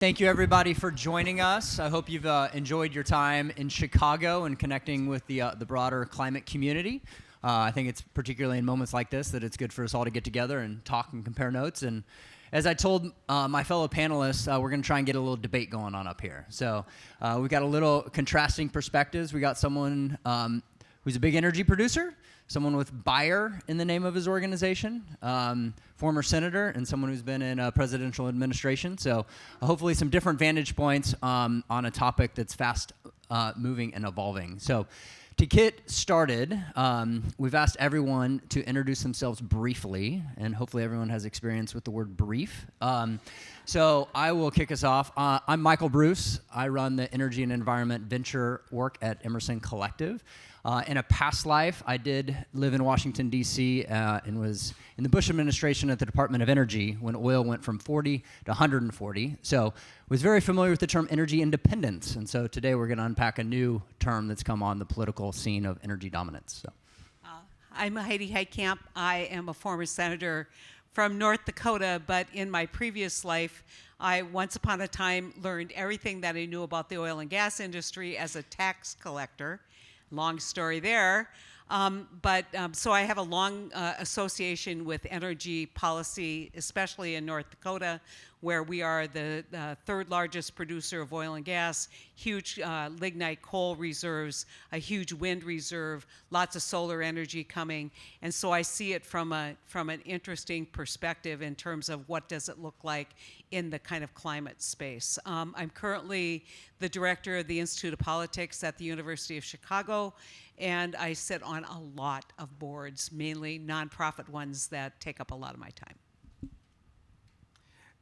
Thank you, everybody, for joining us. I hope you've enjoyed your time in Chicago and connecting with the broader climate community. I think it's particularly in moments like this that it's good for us all to get together and talk and compare notes. And as I told my fellow panelists, we're going to try and get a little debate going on up here. So we've got a little contrasting perspectives. We got someone who's a big energy producer, someone with Buyer in the name of his organization, former senator, and someone who's been in a presidential administration. So hopefully some different vantage points on a topic that's fast moving and evolving. So to get started, we've asked everyone to introduce themselves briefly, and hopefully everyone has experience with the word brief. So I will kick us off. I'm Michael Bruce. I run the energy and environment venture work at Emerson Collective. In a past life, I did live in Washington, D.C., and was in the Bush administration at the Department of Energy when oil went from 40 to 140. So was very familiar with the term energy independence. And so today we're going to unpack a new term that's come on the political scene of energy dominance. So. I'm Heidi Hikamp. I am a former senator from North Dakota, but in my previous life, I once upon a time learned everything that I knew about the oil and gas industry as a tax collector. Long story there. So I have a long association with energy policy, especially in North Dakota, where we are the third largest producer of oil and gas, huge lignite coal reserves, a huge wind reserve, lots of solar energy coming. And so I see it from an interesting perspective in terms of what does it look like in the kind of climate space. I'm currently the director of the Institute of Politics at the University of Chicago, and I sit on a lot of boards, mainly nonprofit ones that take up a lot of my time.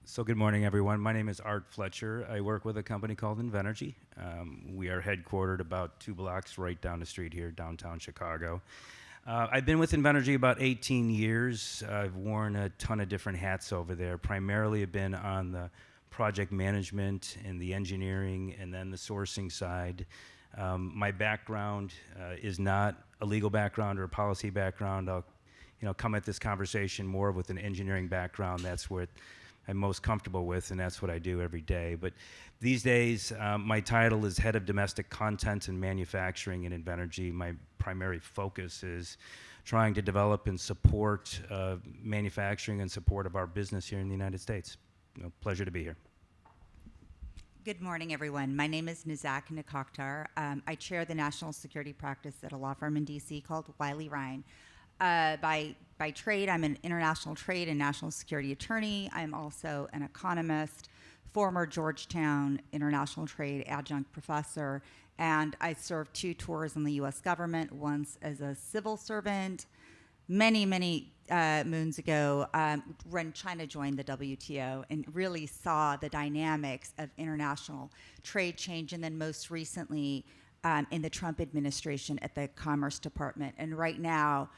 So good morning, everyone. My name is Art Fletcher. I work with a company called Invenergy. We are headquartered about 2 blocks right down the street here, downtown Chicago. I've been with Invenergy about 18 years. I've worn a ton of different hats over there. Primarily have been on the project management and the engineering and then the sourcing side. My background is not a legal background or a policy background. I'll come at this conversation more with an engineering background. That's what I'm most comfortable with, and that's what I do every day. But these days, my title is Head of Domestic Content and Manufacturing in Invenergy. My primary focus is trying to develop and support manufacturing and support of our business here in the United States. Pleasure to be here. Good morning, everyone. My name is Nisak Nikkar. I chair the national security practice at a law firm in D.C. called Wiley Ryan. By trade, I'm an international trade and national security attorney. I'm also an economist, former Georgetown international trade adjunct professor, and I served 2 tours in the U.S. government, once as a civil servant, many moons ago, when China joined the WTO, and really saw the dynamics of international trade change, and then most recently in the Trump administration at the Commerce Department. And right now,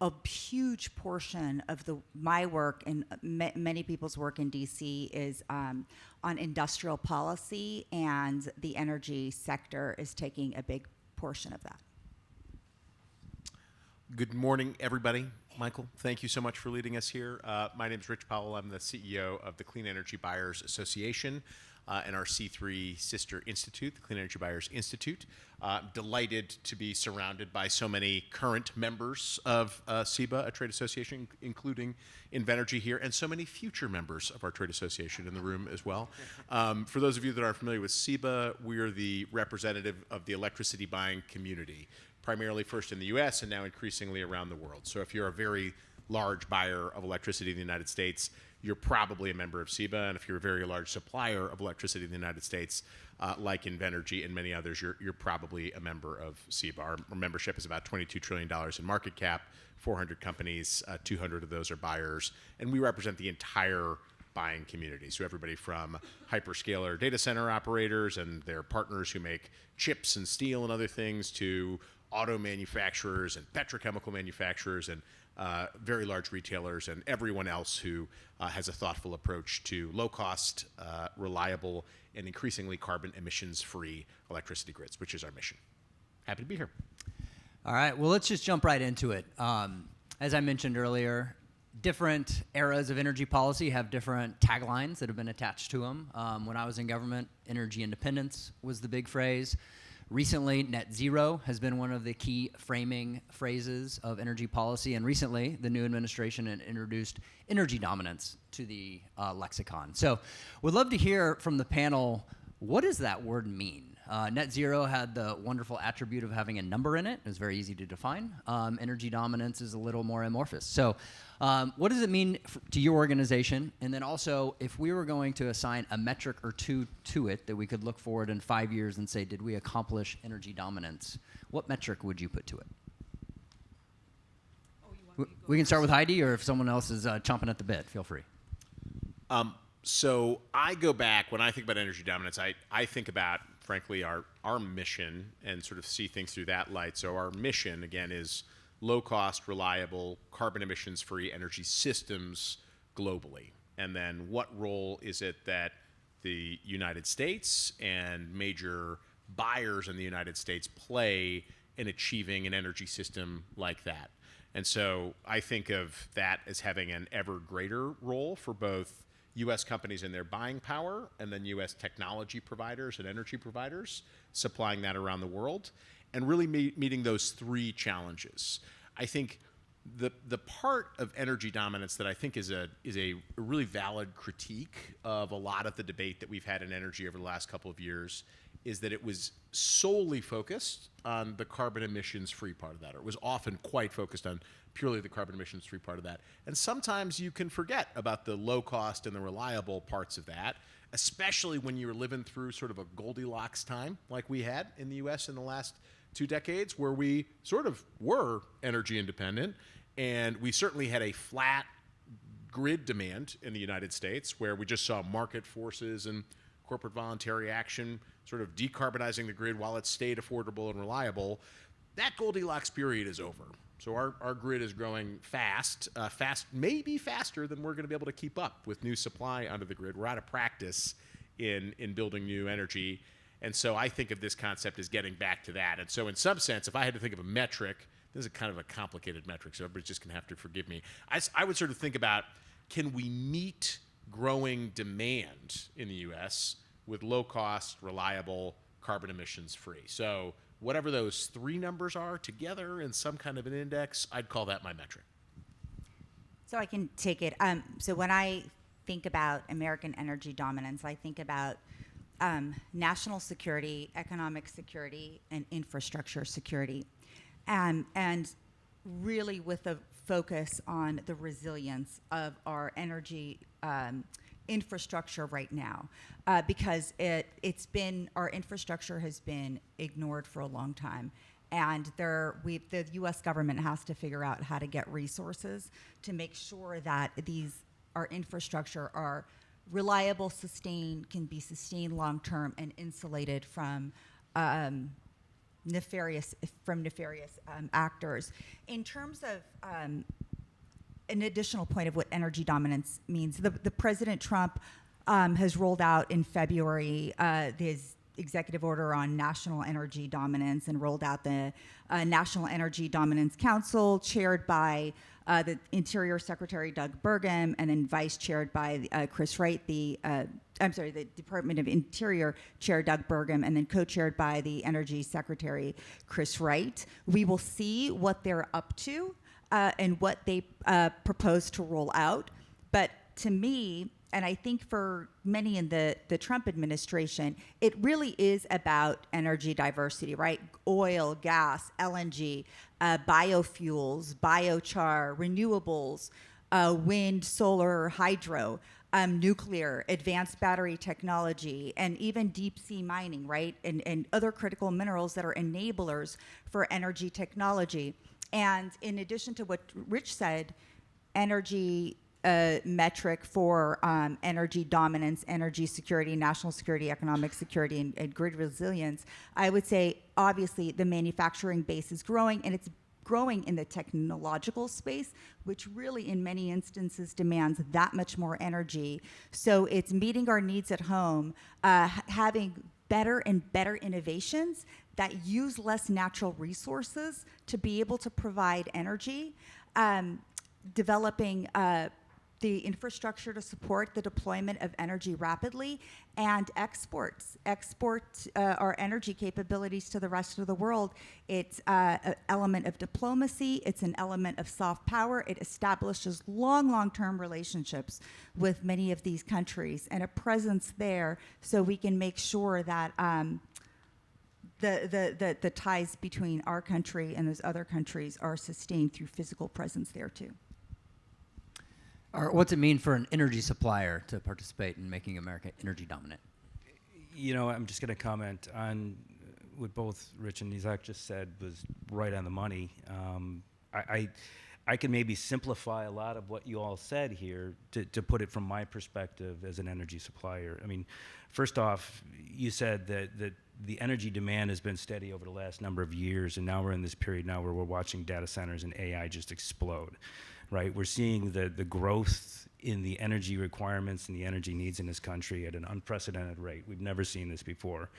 a huge portion of my work and many people's work in DC is on industrial policy, and the energy sector is taking a big portion of that. Good morning, everybody. Michael, thank you so much for leading us here. My name is Rich Powell. I'm the CEO of the Clean Energy Buyers Association and our C3 sister institute, the Clean Energy Buyers Institute. Delighted to be surrounded by so many current members of CEBA, a trade association, including Invenergy here, and so many future members of our trade association in the room as well. For those of you that aren't familiar with CEBA, we're the representative of the electricity buying community, primarily first in the US and now increasingly around the world. So if you're a very large buyer of electricity in the United States, you're probably a member of CEBA, and if you're a very large supplier of electricity in the United States, like Invenergy and many others, you're probably a member of CEBA. Our membership is about $22 trillion in market cap, 400 companies, 200 of those are buyers, and we represent the entire buying community. So everybody from hyperscaler data center operators and their partners who make chips and steel and other things, to auto manufacturers and petrochemical manufacturers and very large retailers and everyone else who has a thoughtful approach to low-cost, reliable, and increasingly carbon emissions-free electricity grids, which is our mission. Happy to be here. All right, well, let's just jump right into it. As I mentioned earlier, different eras of energy policy have different taglines that have been attached to them. When I was in government, energy independence was the big phrase. Recently, net zero has been one of the key framing phrases of energy policy. And recently, the new administration introduced energy dominance to the lexicon. So we'd love to hear from the panel, what does that word mean? Net zero had the wonderful attribute of having a number in it. It was very easy to define. Energy dominance is a little more amorphous. So what does it mean to your organization? And then also, if we were going to assign a metric or two to it that we could look forward in 5 years and say, did we accomplish energy dominance? What metric would you put to it? We can start with Heidi, or if someone else is chomping at the bit, feel free. So I go back, when I think about energy dominance, I think about, frankly, our mission and sort of see things through that light. So our mission, again, is low-cost, reliable, carbon emissions-free energy systems globally. And then what role is it that the United States and major buyers in the United States play in achieving an energy system like that? And so I think of that as having an ever greater role for both U.S. companies and their buying power, and then U.S. technology providers and energy providers supplying that around the world, and really meeting those three challenges. I think the part of energy dominance that I think is a really valid critique of a lot of the debate that we've had in energy over the last couple of years is that it was solely focused on the carbon emissions-free part of that, or it was often quite focused on purely the carbon emissions-free part of that. And sometimes you can forget about the low-cost and the reliable parts of that, especially when you're living through sort of a Goldilocks time like we had in the U.S. in the last 2 decades, where we sort of were energy independent, and we certainly had a flat grid demand in the United States, where we just saw market forces and corporate voluntary action sort of decarbonizing the grid while it stayed affordable and reliable. That Goldilocks period is over. So our grid is growing fast, maybe faster than we're going to be able to keep up with new supply onto the grid. We're out of practice in building new energy. And so I think of this concept as getting back to that. And so in some sense, if I had to think of a metric, this is kind of a complicated metric, so everybody's just going to have to forgive me. I would sort of think about, can we meet growing demand in the U.S. with low-cost, reliable, carbon emissions-free? So whatever those three numbers are together in some kind of an index, I'd call that my metric. So I can take it. So when I think about American energy dominance, I think about national security, economic security, and infrastructure security. And really with a focus on the resilience of our energy infrastructure right now, because our infrastructure has been ignored for a long time, and the U.S. government has to figure out how to get resources to make sure that our infrastructure are reliable, can be sustained long term, and insulated from nefarious actors. In terms of an additional point of what energy dominance means, the President Trump has rolled out in February his executive order on national energy dominance, and rolled out the National Energy Dominance Council, chaired by the Interior Secretary Doug Burgum, and then vice chaired by Chris Wright, the Department of Interior Chair Doug Burgum, and then co-chaired by the Energy Secretary Chris Wright. We will see what they're up to and what they propose to roll out. But to me, and I think for many in the Trump administration, it really is about energy diversity, right? Oil, gas, LNG, biofuels, biochar, renewables, wind, solar, hydro, nuclear, advanced battery technology, and even deep sea mining, right? And other critical minerals that are enablers for energy technology. And in addition to what Rich said, energy metric for energy dominance, energy security, national security, economic security, and grid resilience, I would say obviously the manufacturing base is growing, and it's growing in the technological space, which really in many instances demands that much more energy. So it's meeting our needs at home, having better and better innovations that use less natural resources to be able to provide energy. developing the infrastructure to support the deployment of energy rapidly, and export our energy capabilities to the rest of the world. It's an element of diplomacy. It's an element of soft power. It establishes long-term relationships with many of these countries and a presence there, so we can make sure that the ties between our country and those other countries are sustained through physical presence there too. Or what's it mean for an energy supplier to participate in making America energy dominant? You know, I'm just going to comment on what both Rich and Nisak just said was right on the money. I can maybe simplify a lot of what you all said here to put it from my perspective as an energy supplier. I mean, first off, you said that the energy demand has been steady over the last number of years, and now we're in this period now where we're watching data centers and AI just explode, right? We're seeing the growth in the energy requirements and the energy needs in this country at an unprecedented rate. We've never seen this before.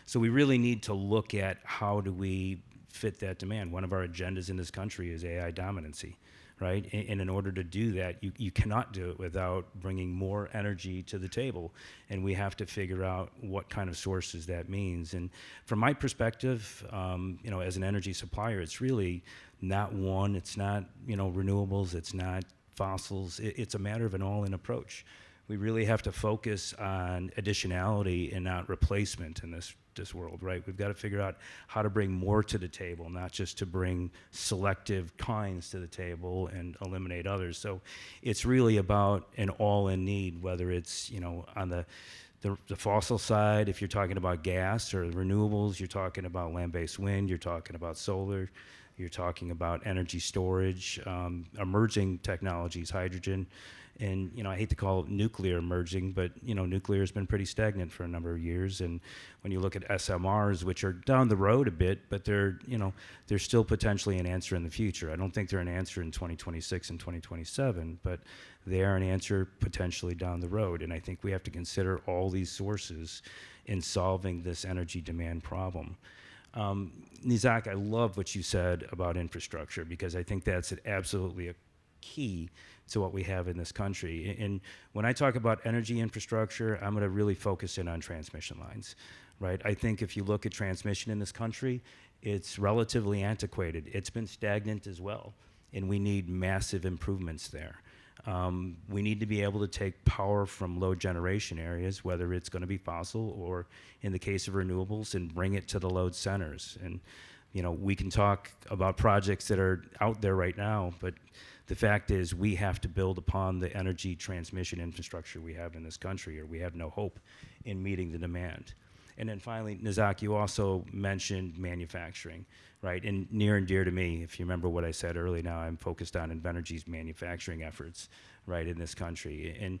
So we really need to look at how do we fit that demand. One of our agendas in this country is AI dominancy, right? And in order to do that, you cannot do it without bringing more energy to the table. And we have to figure out what kind of sources that means. And from my perspective, you know, as an energy supplier, it's really not one, it's not, you know, renewables, it's not fossils. It's a matter of an all-in approach. We really have to focus on additionality and not replacement in this world, right? We've got to figure out how to bring more to the table, not just to bring selective kinds to the table and eliminate others. So it's really about an all-in need, whether it's, you know, on the fossil side, if you're talking about gas, or renewables, you're talking about land-based wind, you're talking about solar, you're talking about energy storage, emerging technologies, hydrogen. And, you know, I hate to call nuclear emerging, but, you know, nuclear has been pretty stagnant for a number of years. And when you look at SMRs, which are down the road a bit, but they're, you know, they're still potentially an answer in the future. I don't think they're an answer in 2026 and 2027, but they are an answer potentially down the road. And I think we have to consider all these sources in solving this energy demand problem. Nisak, I love what you said about infrastructure, because I think that's absolutely a key to what we have in this country. And when I talk about energy infrastructure, I'm going to really focus in on transmission lines, right? I think if you look at transmission in this country, it's relatively antiquated. It's been stagnant as well, and we need massive improvements there. We need to be able to take power from low generation areas, whether it's going to be fossil or, in the case of renewables, and bring it to the load centers. And, you know, we can talk about projects that are out there right now, but the fact is we have to build upon the energy transmission infrastructure we have in this country, or we have no hope in meeting the demand. And then finally, Nisak, you also mentioned manufacturing, right? And near and dear to me, if you remember what I said earlier, now I'm focused on Invenergy's manufacturing efforts, right, in this country. And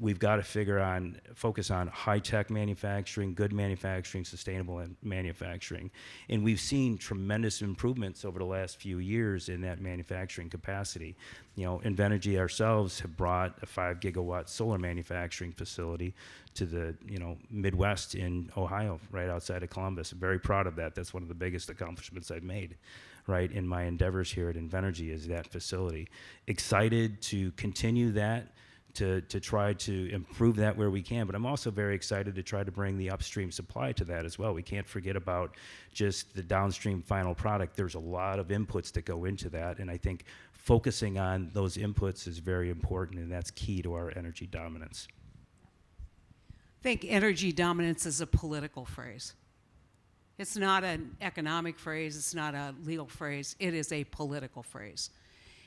we've got to focus on high-tech manufacturing, good manufacturing, sustainable manufacturing. And we've seen tremendous improvements over the last few years in that manufacturing capacity. You know, Invenergy ourselves have brought a 5-gigawatt solar manufacturing facility to the, you know, Midwest in Ohio, right outside of Columbus. I'm very proud of that. That's one of the biggest accomplishments I've made, right, in my endeavors here at Invenergy, is that facility. Excited to continue that, to try to improve that where we can, but I'm also very excited to try to bring the upstream supply to that as well. We can't forget about just the downstream final product. There's a lot of inputs that go into that, and I think focusing on those inputs is very important, and that's key to our energy dominance. I think energy dominance is a political phrase. It's not an economic phrase, it's not a legal phrase, it is a political phrase.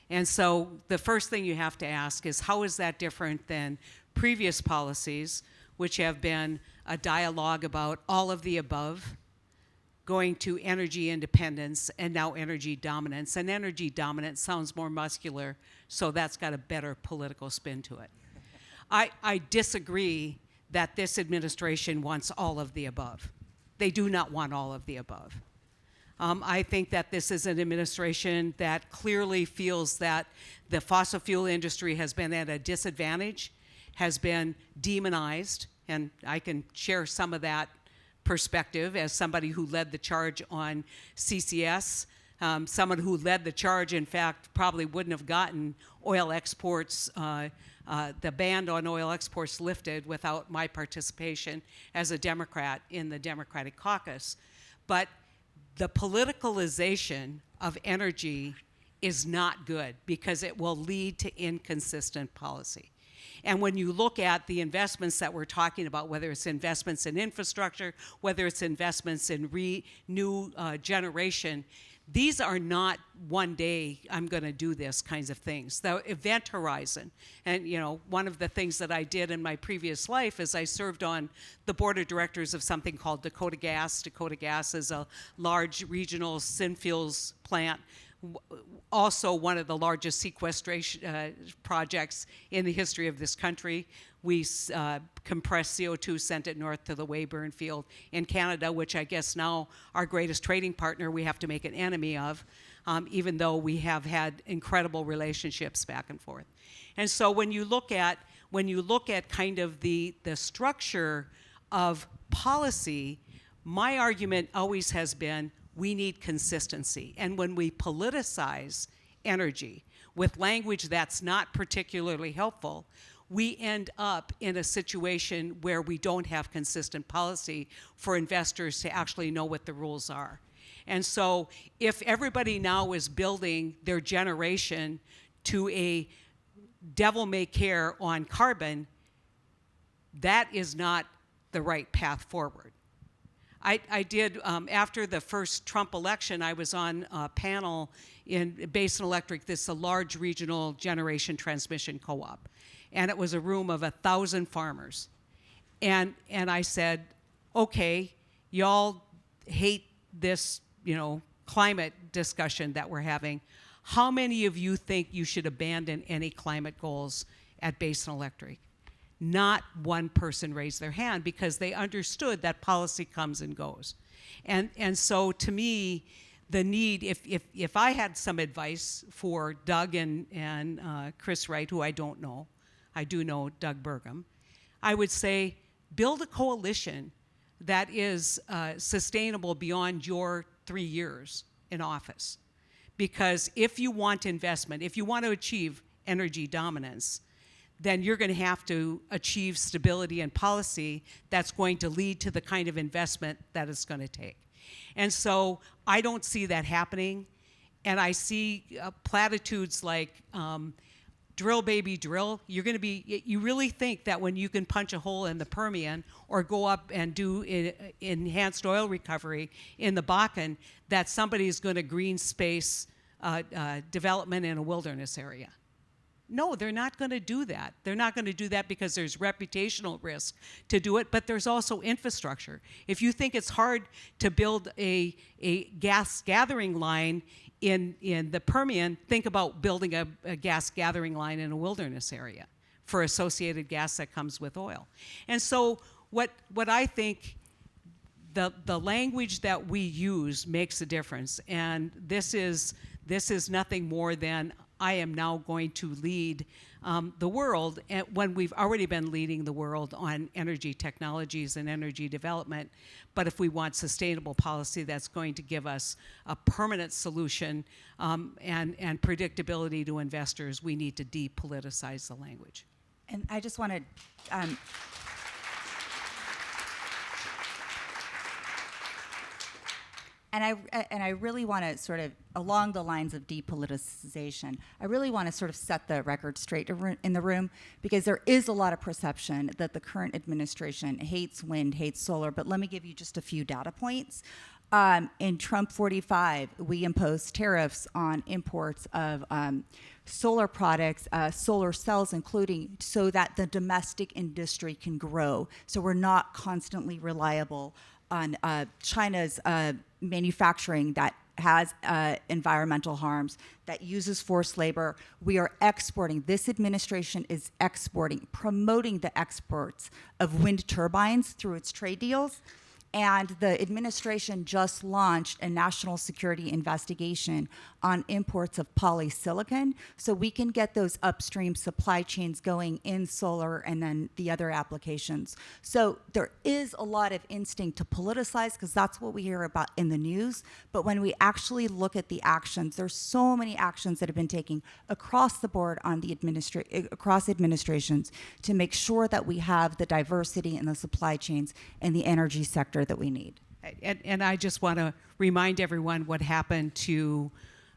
And so the first thing you have to ask is, how is that different than previous policies, which have been a dialogue about all of the above, going to energy independence, and now energy dominance. And energy dominance sounds more muscular, so that's got a better political spin to it. I disagree that this administration wants all of the above. They do not want all of the above. I think that this is an administration that clearly feels that the fossil fuel industry has been at a disadvantage, has been demonized, and I can share some of that perspective as somebody who led the charge on CCS someone who led the charge, in fact, probably wouldn't have gotten oil exports, the ban on oil exports lifted without my participation as a Democrat in the Democratic caucus. But the politicalization of energy is not good because it will lead to inconsistent policy. And when you look at the investments that we're talking about, whether it's investments in infrastructure, whether it's investments in new generation, these are not one day I'm going to do this kinds of things. The event horizon, and one of the things that I did in my previous life is I served on the board of directors of something called Dakota Gas. Dakota Gas is a large regional synfuels plant, also one of the largest sequestration projects in the history of this country. We compressed CO2, sent it north to the Weyburn field in Canada, which I guess now our greatest trading partner we have to make an enemy of, even though we have had incredible relationships back and forth. And so when you look at kind of the structure of policy, my argument always has been we need consistency. And when we politicize energy with language that's not particularly helpful, we end up in a situation where we don't have consistent policy for investors to actually know what the rules are. And so if everybody now is building their generation to a devil-may-care on carbon, that is not the right path forward. I did, after the first Trump election, I was on a panel in Basin Electric, this is a large regional generation transmission co-op. And it was a room of 1,000 farmers. And I said, okay, y'all hate this, climate discussion that we're having. How many of you think you should abandon any climate goals at Basin Electric? Not one person raised their hand because they understood that policy comes and goes. And so to me, the need, if I had some advice for Doug and Chris Wright, who I don't know, I do know Doug Burgum, I would say build a coalition that is sustainable beyond your 3 years in office. Because if you want investment, if you want to achieve energy dominance, then you're going to have to achieve stability and policy that's going to lead to the kind of investment that it's going to take. And so I don't see that happening. And I see platitudes like, drill, baby, drill. You really think that when you can punch a hole in the Permian or go up and do enhanced oil recovery in the Bakken, that somebody's going to green space development in a wilderness area? No, they're not going to do that. They're not going to do that because there's reputational risk to do it, but there's also infrastructure. If you think it's hard to build a gas gathering line in the Permian, think about building a gas gathering line in a wilderness area for associated gas that comes with oil. And so what I think the language that we use makes a difference. And this is nothing more than I am now going to lead the world when we've already been leading the world on energy technologies and energy development. But if we want sustainable policy that's going to give us a permanent solution and predictability to investors, we need to depoliticize the language. And I just want to And I really want to sort of, along the lines of depoliticization, I really want to sort of set the record straight in the room, because there is a lot of perception that the current administration hates wind, hates solar. But let me give you just a few data points. In Trump 45, we imposed tariffs on imports of solar products, solar cells including, so that the domestic industry can grow. So we're not constantly reliable on China's manufacturing that has environmental harms, that uses forced labor. We are exporting. This administration is exporting, promoting the exports of wind turbines through its trade deals. And the administration just launched a national security investigation on imports of polysilicon so we can get those upstream supply chains going in solar and then the other applications. So there is a lot of instinct to politicize because that's what we hear about in the news. But when we actually look at the actions, there's so many actions that have been taken across the board on the across administrations to make sure that we have the diversity in the supply chains and the energy sector that we need. And I just want to remind everyone what happened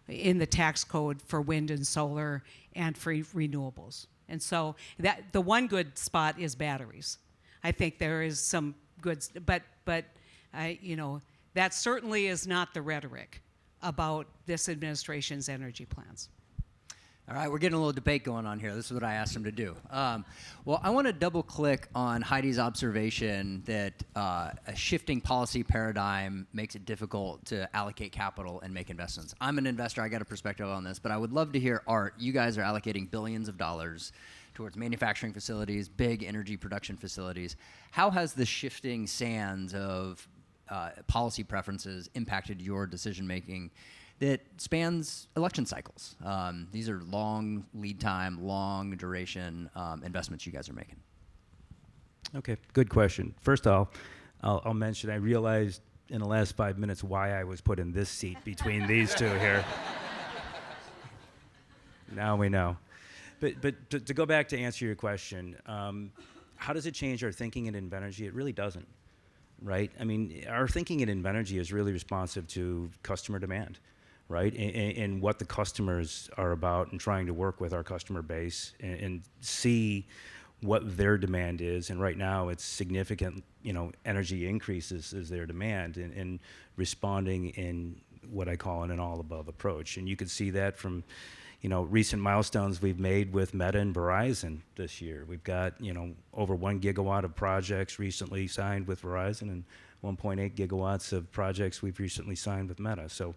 in the tax code for wind and solar and for renewables. And so that the one good spot is batteries. I think there is some good, but that certainly is not the rhetoric about this administration's energy plans. All right, we're getting a little debate going on here. This is what I asked him to do. Well, I want to double click on Heidi's observation that a shifting policy paradigm makes it difficult to allocate capital and make investments. I'm an investor. I got a perspective on this, but I would love to hear, Art, you guys are allocating billions of dollars towards manufacturing facilities, big energy production facilities. How has the shifting sands of policy preferences impacted your decision making that spans election cycles? These are long lead time, long duration investments you guys are making. Okay, good question. First off, I'll mention I realized in the last 5 minutes why I was put in this seat between these two here. Now we know. But to go back to answer your question, how does it change our thinking in Invenergy? It really doesn't, right? I mean, our thinking in Invenergy is really responsive to customer demand, right? And what the customers are about, and trying to work with our customer base and see what their demand is. And right now it's significant, energy increases is their demand, and responding in what I call an all-above approach. And you can see that from recent milestones we've made with Meta and Verizon this year. We've got, over 1 gigawatt of projects recently signed with Verizon and 1.8 gigawatts of projects we've recently signed with Meta. So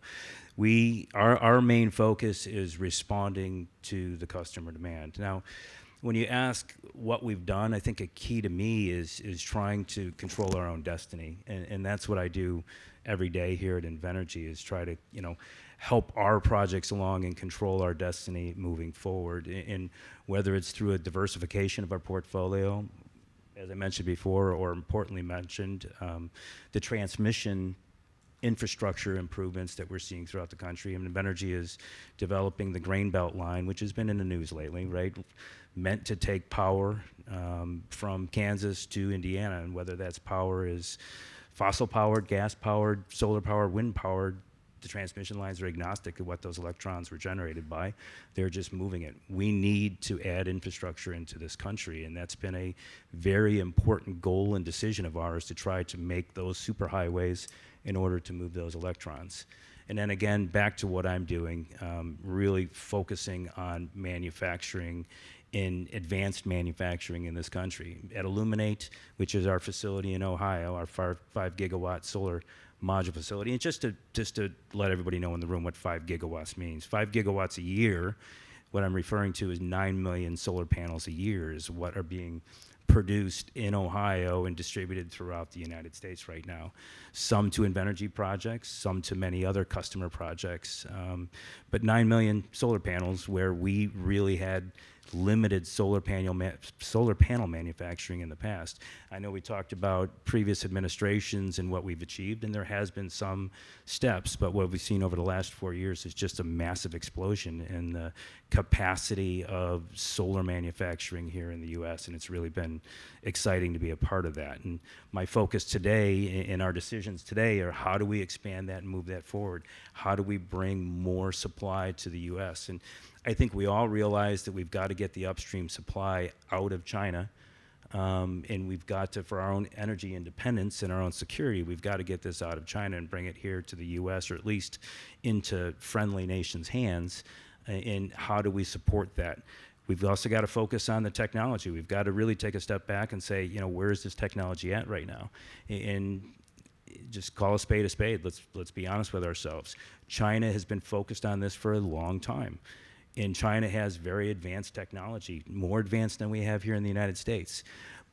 our main focus is responding to the customer demand. Now, when you ask what we've done, I think a key to me is trying to control our own destiny. And that's what I do every day here at Invenergy, is try to, help our projects along and control our destiny moving forward. And whether it's through a diversification of our portfolio, as I mentioned before, or importantly mentioned, the transmission infrastructure improvements that we're seeing throughout the country. I mean, Invenergy is developing the Grain Belt line, which has been in the news lately, right? Meant to take power from Kansas to Indiana, and whether that's power is fossil-powered, gas-powered, solar-powered, wind-powered, the transmission lines are agnostic to what those electrons were generated by. They're just moving it. We need to add infrastructure into this country, and that's been a very important goal and decision of ours, to try to make those superhighways in order to move those electrons. And then again, back to what I'm doing, really focusing on manufacturing, in advanced manufacturing in this country. At Illuminate, which is our facility in Ohio, our 5 gigawatt solar module facility. And just to let everybody know in the room what 5 gigawatts means. 5 gigawatts a year, what I'm referring to is 9 million solar panels a year is what are being produced in Ohio and distributed throughout the United States right now. Some to Invenergy projects, some to many other customer projects. But 9 million solar panels, where we really had limited solar panel manufacturing in the past. I know we talked about previous administrations and what we've achieved, and there has been some steps, but what we've seen over the last 4 years is just a massive explosion in the capacity of solar manufacturing here in the U.S., and it's really been exciting to be a part of that. And my focus today, in our decisions today, are how do we expand that and move that forward? How do we bring more supply to the U.S.? And I think we all realize that we've got to get the upstream supply out of China, and we've got to, for our own energy independence and our own security, we've got to get this out of China and bring it here to the U.S., or at least into friendly nations' hands. And how do we support that? We've also got to focus on the technology. We've got to really take a step back and say, where is this technology at right now? And just call a spade a spade. Let's be honest with ourselves. China has been focused on this for a long time. And China has very advanced technology, more advanced than we have here in the United States.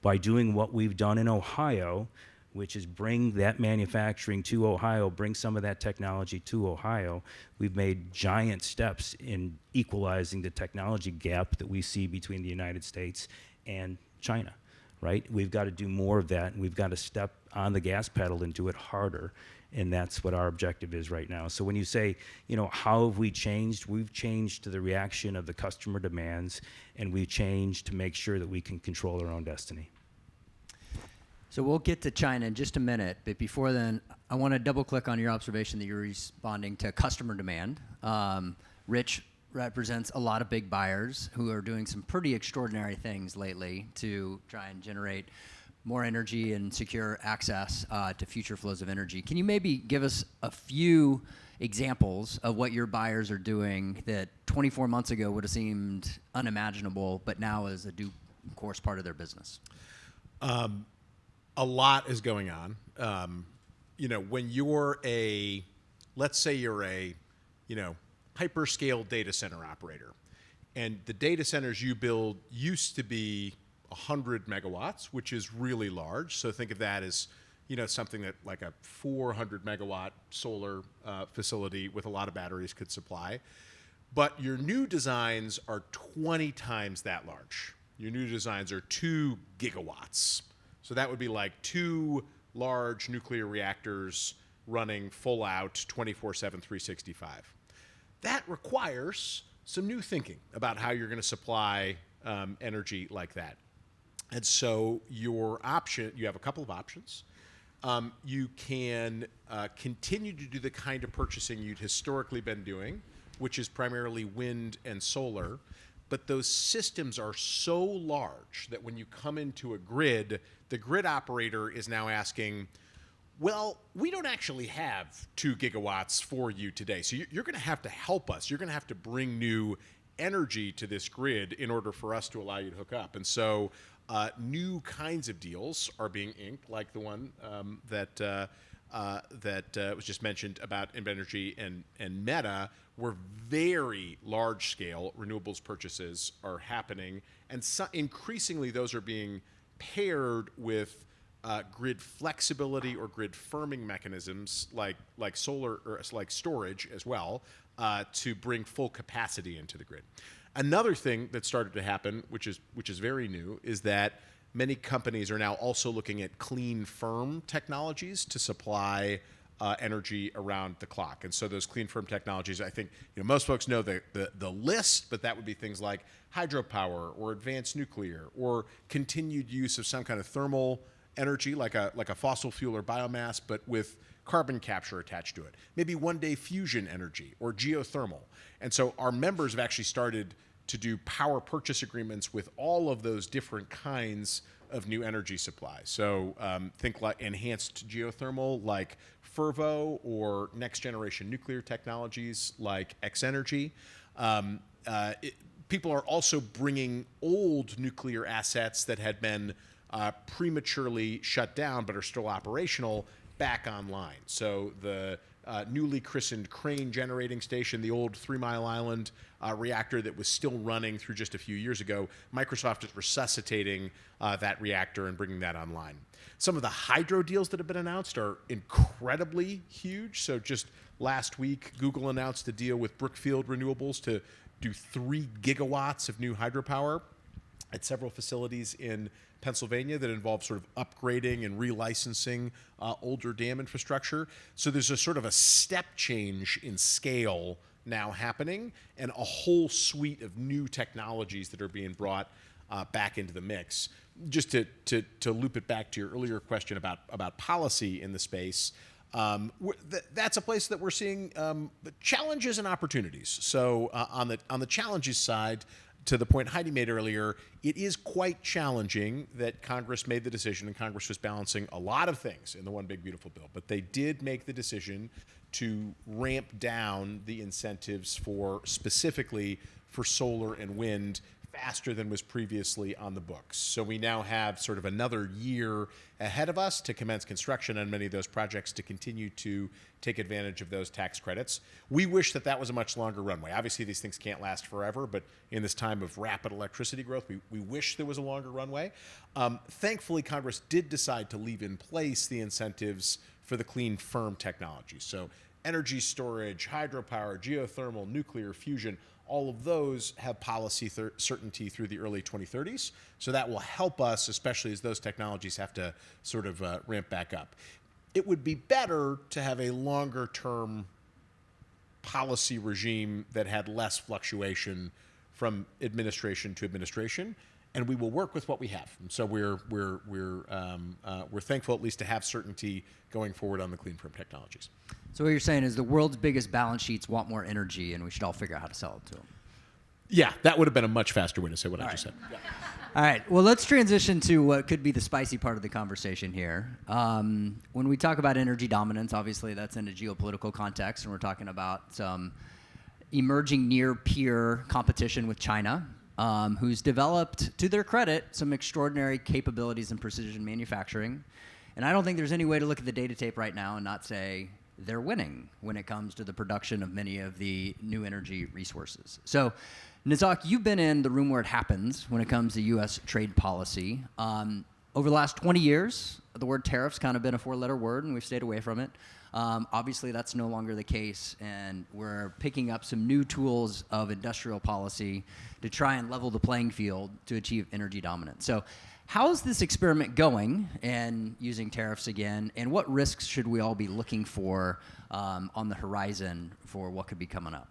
By doing what we've done in Ohio, which is bring that manufacturing to Ohio, bring some of that technology to Ohio. We've made giant steps in equalizing the technology gap that we see between the United States and China, right? We've got to do more of that, and we've got to step on the gas pedal and do it harder. And that's what our objective is right now. So when you say, how have we changed? We've changed to the reaction of the customer demands, and we've changed to make sure that we can control our own destiny. So we'll get to China in just a minute, but before then, I want to double click on your observation that you're responding to customer demand. Rich represents a lot of big buyers who are doing some pretty extraordinary things lately to try and generate more energy and secure access to future flows of energy. Can you maybe give us a few examples of what your buyers are doing that 24 months ago would have seemed unimaginable, but now is a due course part of their business? A lot is going on. When you're let's say you're a, hyperscale data center operator, and the data centers you build used to be 100 megawatts, which is really large. So think of that as, something that like a 400 megawatt solar facility with a lot of batteries could supply. But your new designs are 20 times that large. Your new designs are 2 gigawatts. So that would be like 2 large nuclear reactors running full out 24/7, 365. That requires some new thinking about how you're going to supply energy like that. And so you have a couple of options. You can continue to do the kind of purchasing you'd historically been doing, which is primarily wind and solar. But those systems are so large that when you come into a grid, the grid operator is now asking, well, we don't actually have 2 gigawatts for you today. So you're going to have to help us. You're going to have to bring new energy to this grid in order for us to allow you to hook up. And so new kinds of deals are being inked, like the one that was just mentioned about Invenergy and Meta, where very large-scale renewables purchases are happening, and increasingly those are being paired with grid flexibility or grid firming mechanisms like solar or like storage as well to bring full capacity into the grid. Another thing that started to happen, which is very new, is that many companies are now also looking at clean firm technologies to supply energy around the clock. And so those clean firm technologies, I think most folks know the list, but that would be things like hydropower or advanced nuclear or continued use of some kind of thermal energy like a fossil fuel or biomass, but with carbon capture attached to it. Maybe one-day fusion energy or geothermal. And so our members have actually started to do power purchase agreements with all of those different kinds of new energy supply. So think like enhanced geothermal like Fervo or next generation nuclear technologies like X-Energy. People are also bringing old nuclear assets that had been prematurely shut down but are still operational back online. So the newly christened Crane generating station, the old 3 Mile Island reactor that was still running through just a few years ago, Microsoft is resuscitating that reactor and bringing that online. Some of the hydro deals that have been announced are incredibly huge. So just last week, Google announced a deal with Brookfield Renewables to do 3 gigawatts of new hydropower at several facilities in Pennsylvania that involve sort of upgrading and relicensing older dam infrastructure. So there's a sort of a step change in scale now happening, and a whole suite of new technologies that are being brought back into the mix. Just to loop it back to your earlier question about policy in the space, that's a place that we're seeing challenges and opportunities. So on the challenges side, to the point Heidi made earlier, it is quite challenging that Congress made the decision, and Congress was balancing a lot of things in the One Big Beautiful Bill, but they did make the decision to ramp down the incentives specifically for solar and wind faster than was previously on the books. So we now have sort of another year ahead of us to commence construction on many of those projects to continue to take advantage of those tax credits. We wish that that was a much longer runway. Obviously, these things can't last forever, but in this time of rapid electricity growth, we wish there was a longer runway. Thankfully, Congress did decide to leave in place the incentives for the clean, firm technologies. So energy storage, hydropower, geothermal, nuclear, fusion, all of those have policy certainty through the early 2030s. So that will help us, especially as those technologies have to sort of ramp back up. It would be better to have a longer term policy regime that had less fluctuation from administration to administration, and we will work with what we have. And so we're thankful at least to have certainty going forward on the clean firm technologies. So what you're saying is the world's biggest balance sheets want more energy, and we should all figure out how to sell it to them. Yeah, that would have been a much faster way to say what I just said. Yeah. All right. Well, let's transition to what could be the spicy part of the conversation here. When we talk about energy dominance, obviously that's in a geopolitical context, and we're talking about some emerging near-peer competition with China, who's developed, to their credit, some extraordinary capabilities in precision manufacturing. And I don't think there's any way to look at the data tape right now and not say they're winning when it comes to the production of many of the new energy resources. So, Nisak, you've been in the room where it happens when it comes to U.S. trade policy. Over the last 20 years, the word tariff's kind of been a four-letter word, and we've stayed away from it. Obviously, that's no longer the case, and we're picking up some new tools of industrial policy to try and level the playing field to achieve energy dominance. So how's this experiment going, and using tariffs again, and what risks should we all be looking for on the horizon for what could be coming up?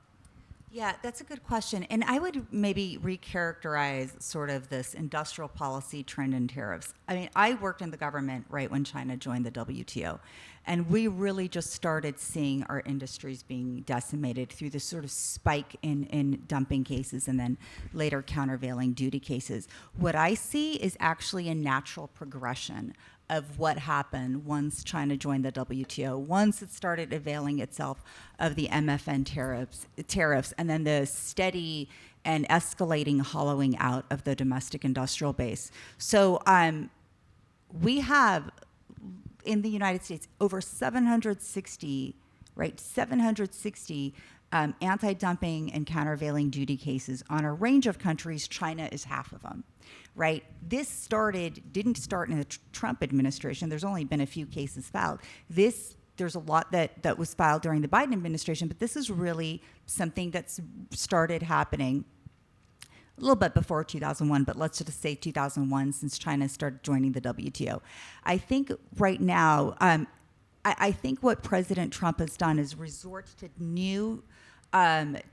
Yeah, that's a good question. And I would maybe recharacterize sort of this industrial policy trend in tariffs. I mean, I worked in the government right when China joined the WTO. And we really just started seeing our industries being decimated through this sort of spike in dumping cases and then later countervailing duty cases. What I see is actually a natural progression of what happened once China joined the WTO, once it started availing itself of the MFN tariffs, and then the steady and escalating hollowing out of the domestic industrial base. So we have, in the United States, over 760 anti-dumping and countervailing duty cases on a range of countries. China is half of them, right? This didn't start in the Trump administration. There's only been a few cases filed. There's a lot that was filed during the Biden administration, but this is really something that's started happening a little bit before 2001, but let's just say 2001, since China started joining the WTO. I think right now, I think what President Trump has done is resort to new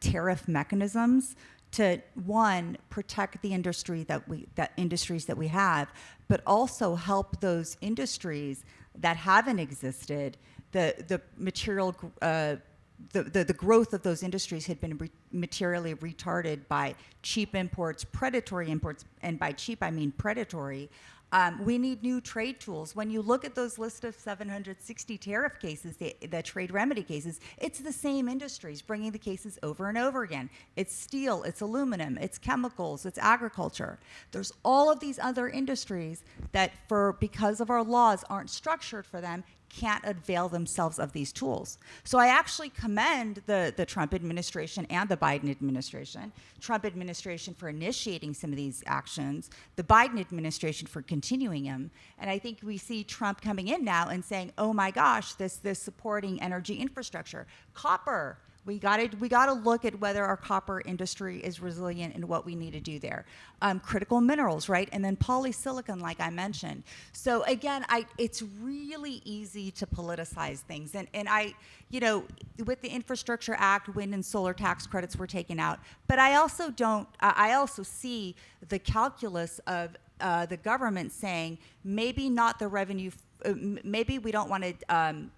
tariff mechanisms to, one, protect the industries that we have, but also help those industries that haven't existed. The growth of those industries had been materially retarded by cheap imports, predatory imports, and by cheap I mean predatory. We need new trade tools. When you look at those list of 760 tariff cases, the trade remedy cases, it's the same industries bringing the cases over and over again. It's steel, it's aluminum, it's chemicals, it's agriculture. There's all of these other industries that, because of our laws, aren't structured for them, can't avail themselves of these tools. So I actually commend the Trump administration and the Biden administration. Trump administration for initiating some of these actions, the Biden administration for continuing them. And I think we see Trump coming in now and saying, oh my gosh, this supporting energy infrastructure. Copper. We got to look at whether our copper industry is resilient and what we need to do there. Critical minerals, right? And then polysilicon, like I mentioned. So again, it's really easy to politicize things. And with the Infrastructure Act, wind and solar tax credits were taken out. But I also see the calculus of the government saying, maybe not the revenue, maybe we don't want to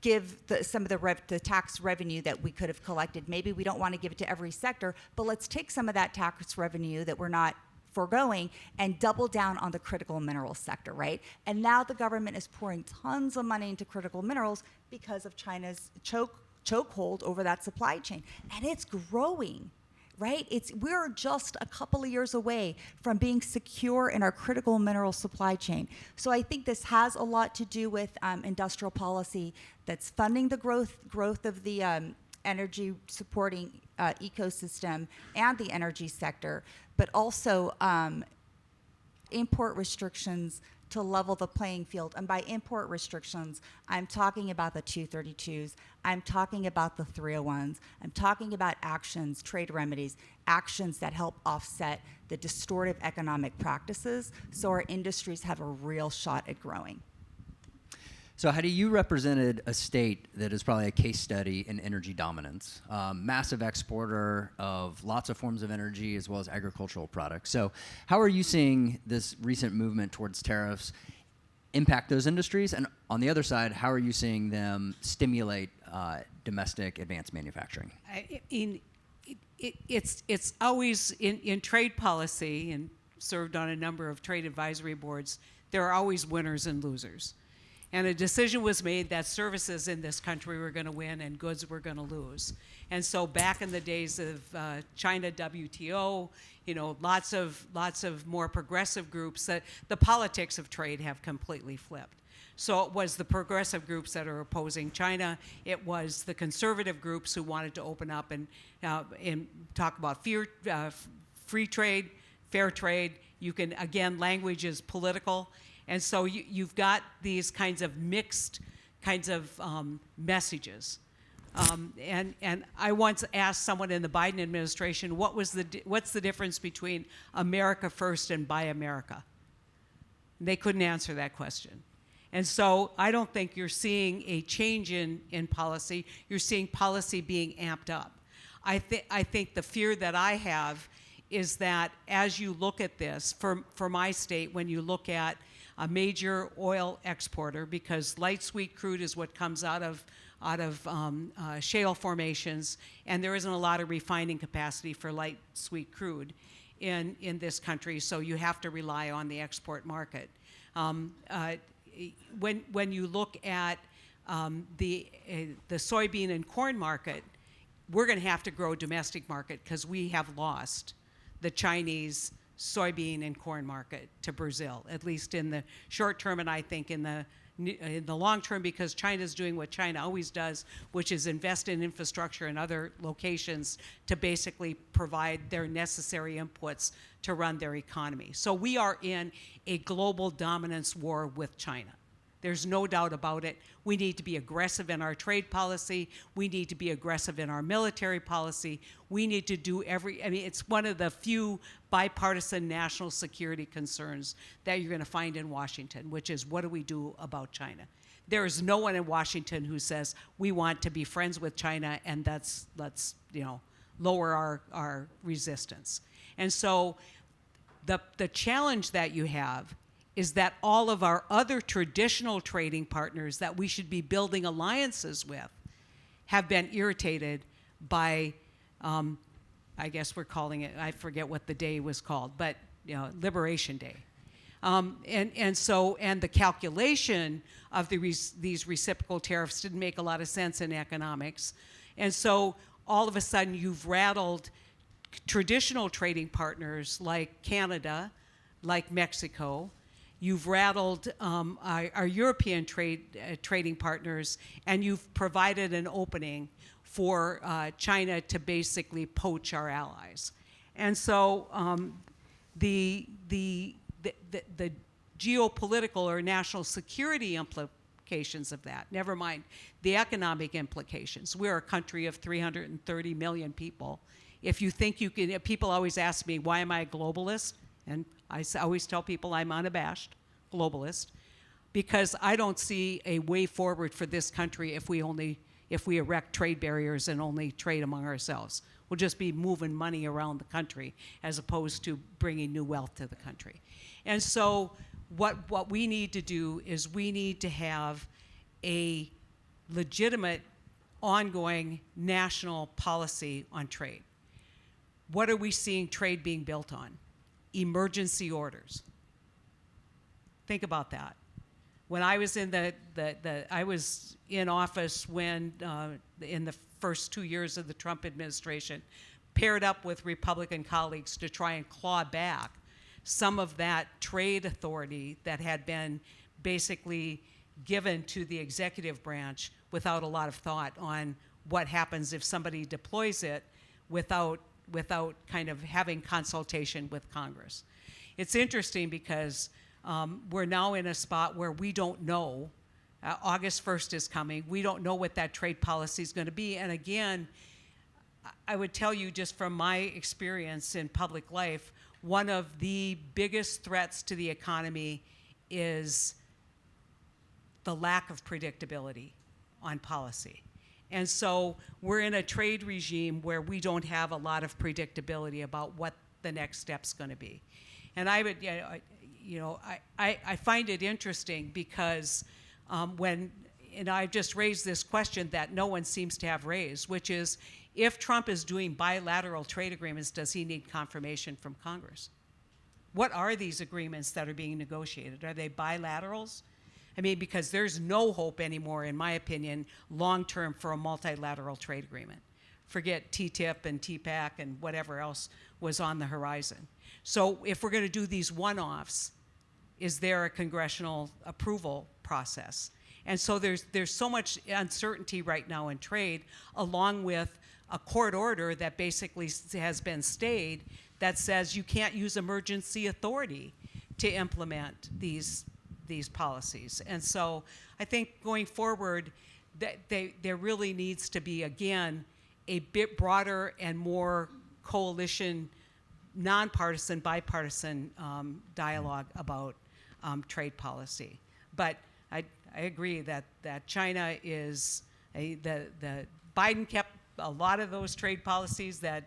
give some of the tax revenue that we could have collected. Maybe we don't want to give it to every sector, but let's take some of that tax revenue that we're not foregoing and double down on the critical minerals sector, right? And now the government is pouring tons of money into critical minerals because of China's chokehold over that supply chain. And it's growing. right? We're just a couple of years away from being secure in our critical mineral supply chain. So I think this has a lot to do with industrial policy that's funding the growth of the energy supporting ecosystem and the energy sector, but also import restrictions to level the playing field. And by import restrictions, I'm talking about the 232s, I'm talking about the 301s, I'm talking about actions, trade remedies, actions that help offset the distortive economic practices so our industries have a real shot at growing. So Heidi, you represented a state that is probably a case study in energy dominance, massive exporter of lots of forms of energy as well as agricultural products. So how are you seeing this recent movement towards tariffs impact those industries? And on the other side, how are you seeing them stimulate domestic advanced manufacturing? It's always in trade policy, and served on a number of trade advisory boards, there are always winners and losers. And a decision was made that services in this country were going to win and goods were going to lose. And so back in the days of China WTO, lots of more progressive groups, that the politics of trade have completely flipped. So it was the progressive groups that are opposing China. It was the conservative groups who wanted to open up and talk about free trade, fair trade. You can, again, language is political. And so you've got these kinds of mixed kinds of messages. And I once asked someone in the Biden administration, what's the difference between America first and Buy America? They couldn't answer that question. And so I don't think you're seeing a change in policy. You're seeing policy being amped up. I think the fear that I have is that as you look at this, for my state, when you look at a major oil exporter, because light sweet crude is what comes out of shale formations, and there isn't a lot of refining capacity for light sweet crude in this country, so you have to rely on the export market. When you look at the soybean and corn market, we're going to have to grow domestic market because we have lost the Chinese soybean and corn market to Brazil, at least in the short term, and I think in the long term, because China's doing what China always does, which is invest in infrastructure in other locations to basically provide their necessary inputs to run their economy. So we are in a global dominance war with China. There's no doubt about it. We need to be aggressive in our trade policy. We need to be aggressive in our military policy. We need to do it's one of the few bipartisan national security concerns that you're going to find in Washington, which is, what do we do about China? There is no one in Washington who says we want to be friends with China and let's lower our resistance. And so the challenge that you have is that all of our other traditional trading partners that we should be building alliances with have been irritated by, I guess we're calling it, I forget what the day was called, but Liberation Day. And the calculation of these reciprocal tariffs didn't make a lot of sense in economics. And so all of a sudden you've rattled traditional trading partners like Canada, like Mexico. You've rattled our European trading partners, and you've provided an opening for China to basically poach our allies. And so the geopolitical or national security implications of that, never mind the economic implications. We're a country of 330 million people. If you think you can, people always ask me, why am I a globalist? And I always tell people I'm unabashed globalist, because I don't see a way forward for this country if we erect trade barriers and only trade among ourselves. We'll just be moving money around the country as opposed to bringing new wealth to the country. And so what we need to do is we need to have a legitimate, ongoing national policy on trade. What are we seeing trade being built on? Emergency orders. Think about that. When I was in I was in office when in the first 2 years of the Trump administration, paired up with Republican colleagues to try and claw back some of that trade authority that had been basically given to the executive branch without a lot of thought on what happens if somebody deploys it without kind of having consultation with Congress. It's interesting because we're now in a spot where we don't know. August 1st is coming. We don't know what that trade policy is going to be. And again, I would tell you just from my experience in public life, one of the biggest threats to the economy is the lack of predictability on policy. And so we're in a trade regime where we don't have a lot of predictability about what the next step's going to be. And I would, I find it interesting because and I've just raised this question that no one seems to have raised, which is, if Trump is doing bilateral trade agreements, does he need confirmation from Congress? What are these agreements that are being negotiated? Are they bilaterals? I mean, because there's no hope anymore, in my opinion, long-term for a multilateral trade agreement. Forget TTIP and TPAC and whatever else was on the horizon. So if we're going to do these one-offs, is there a congressional approval process? And so there's so much uncertainty right now in trade, along with a court order that basically has been stayed that says you can't use emergency authority to implement these policies. And so I think going forward, there really needs to be, again, a bit broader and more coalition, nonpartisan, bipartisan dialogue about trade policy. But I agree that China is, the Biden kept a lot of those trade policies that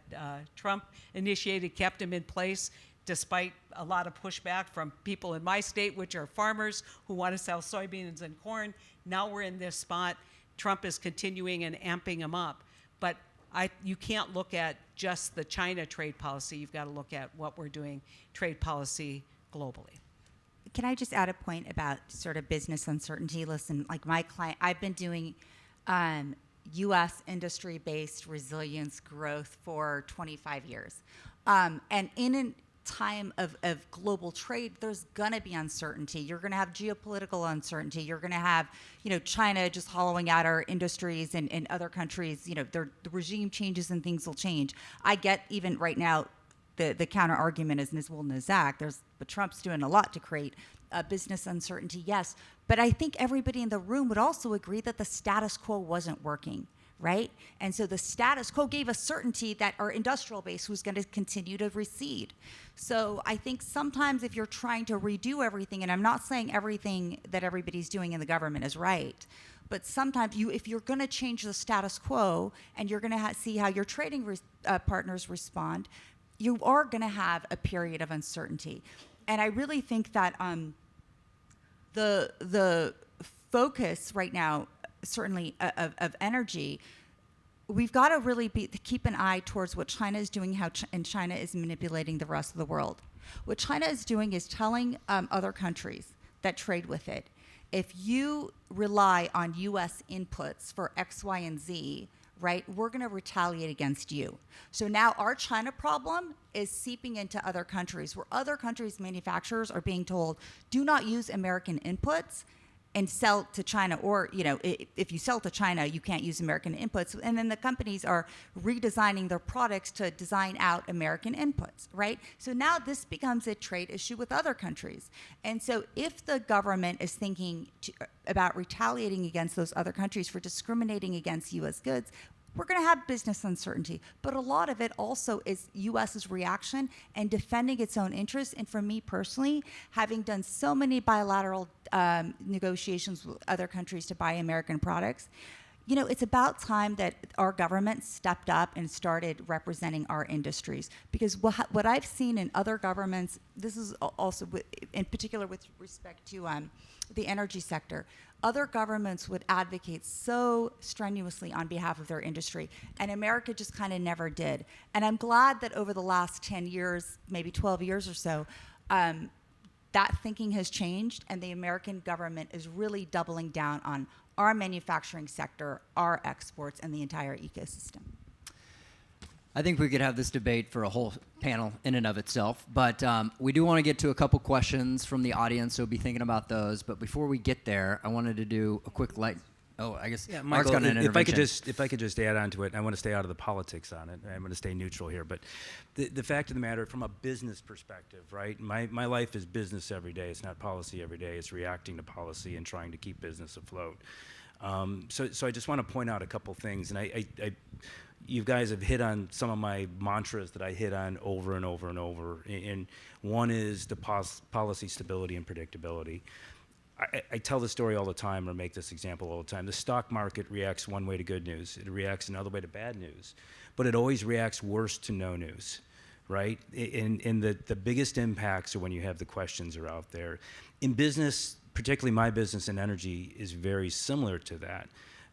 Trump initiated, kept them in place, despite a lot of pushback from people in my state, which are farmers who want to sell soybeans and corn. Now we're in this spot. Trump is continuing and amping them up. But you can't look at just the China trade policy. You've got to look at what we're doing trade policy globally. Can I just add a point about sort of business uncertainty? Listen, like my client, I've been doing U.S. industry-based resilience growth for 25 years. And in a time of global trade, there's going to be uncertainty. You're going to have geopolitical uncertainty. You're going to have, China just hollowing out our industries, and other countries, the regime changes and things will change. I get even right now, the counter argument is, Nisak, but Trump's doing a lot to create business uncertainty, yes. But I think everybody in the room would also agree that the status quo wasn't working, right? And so the status quo gave us certainty that our industrial base was going to continue to recede. So I think sometimes if you're trying to redo everything, and I'm not saying everything that everybody's doing in the government is right, but sometimes if you're going to change the status quo and you're going to see how your trading partners respond, you are going to have a period of uncertainty. And I really think that the focus right now, certainly of energy, we've got to really keep an eye towards what China is doing, and China is manipulating the rest of the world. What China is doing is telling other countries that trade with it, if you rely on U.S. inputs for X, Y, and Z, right, we're going to retaliate against you. So now our China problem is seeping into other countries, where other countries' manufacturers are being told, do not use American inputs and sell to China, or if you sell to China, you can't use American inputs. And then the companies are redesigning their products to design out American inputs, right? So now this becomes a trade issue with other countries. And so if the government is thinking about retaliating against those other countries for discriminating against U.S. goods, we're going to have business uncertainty. But a lot of it also is U.S.'s reaction and defending its own interests. And for me personally, having done so many bilateral negotiations with other countries to buy American products, it's about time that our government stepped up and started representing our industries. Because what I've seen in other governments, this is also in particular with respect to the energy sector, other governments would advocate so strenuously on behalf of their industry, and America just kind of never did. And I'm glad that over the last 10 years, maybe 12 years or so, that thinking has changed, and the American government is really doubling down on our manufacturing sector, our exports, and the entire ecosystem. I think we could have this debate for a whole panel in and of itself, but we do want to get to a couple questions from the audience, so be thinking about those. But before we get there, I wanted to do a quick I guess Yeah, Mark's Michael, got an intervention. if I could just add on to it, and I want to stay out of the politics on it. I'm going to stay neutral here, but the fact of the matter, from a business perspective, right? My life is business every day. It's not policy every day. It's reacting to policy and trying to keep business afloat. So I just want to point out a couple things, and you guys have hit on some of my mantras that I hit on over and over and over. And one is the policy stability and predictability. I tell this story all the time, or make this example all the time. The stock market reacts one way to good news. It reacts another way to bad news. But it always reacts worse to no news, right? And the biggest impacts are when you have the questions are out there. In business, particularly my business in energy, is very similar to that,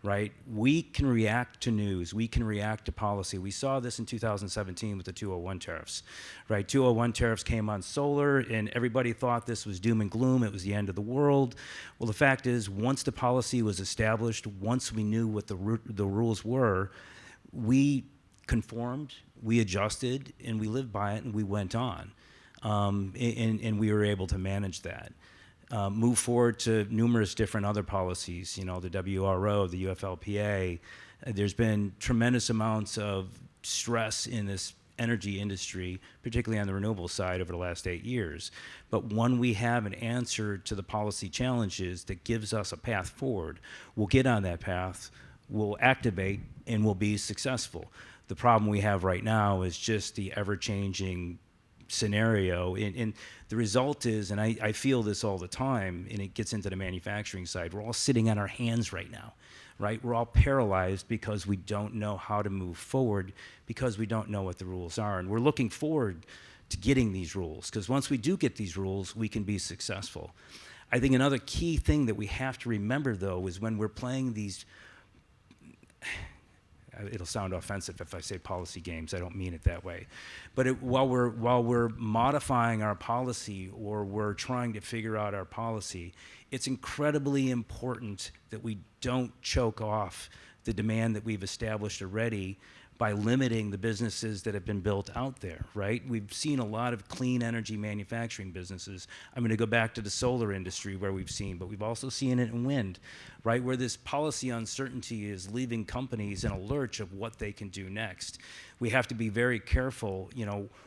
right? We can react to news. We can react to policy. We saw this in 2017 with the 201 tariffs, right? 201 tariffs came on solar, and everybody thought this was doom and gloom. It was the end of the world. Well, the fact is, once the policy was established, once we knew what the rules were, we conformed, we adjusted, and we lived by it, and we went on. And we were able to manage that. Move forward to numerous different other policies, the WRO, the UFLPA. There's been tremendous amounts of stress in this energy industry, particularly on the renewable side over the last 8 years. But when we have an answer to the policy challenges that gives us a path forward, we'll get on that path, we'll activate, and we'll be successful. The problem we have right now is just the ever-changing scenario, and the result is, and I feel this all the time, and it gets into the manufacturing side, we're all sitting on our hands right now, right? We're all paralyzed because we don't know how to move forward, because we don't know what the rules are, and we're looking forward to getting these rules, because once we do get these rules, we can be successful. I think another key thing that we have to remember, though, is when we're playing these, it'll sound offensive if I say policy games. I don't mean it that way. But while we're modifying our policy, or we're trying to figure out our policy, it's incredibly important that we don't choke off the demand that we've established already by limiting the businesses that have been built out there, right? We've seen a lot of clean energy manufacturing businesses. I'm going to go back to the solar industry where we've seen, but we've also seen it in wind, right? Where this policy uncertainty is leaving companies in a lurch of what they can do next. We have to be very careful,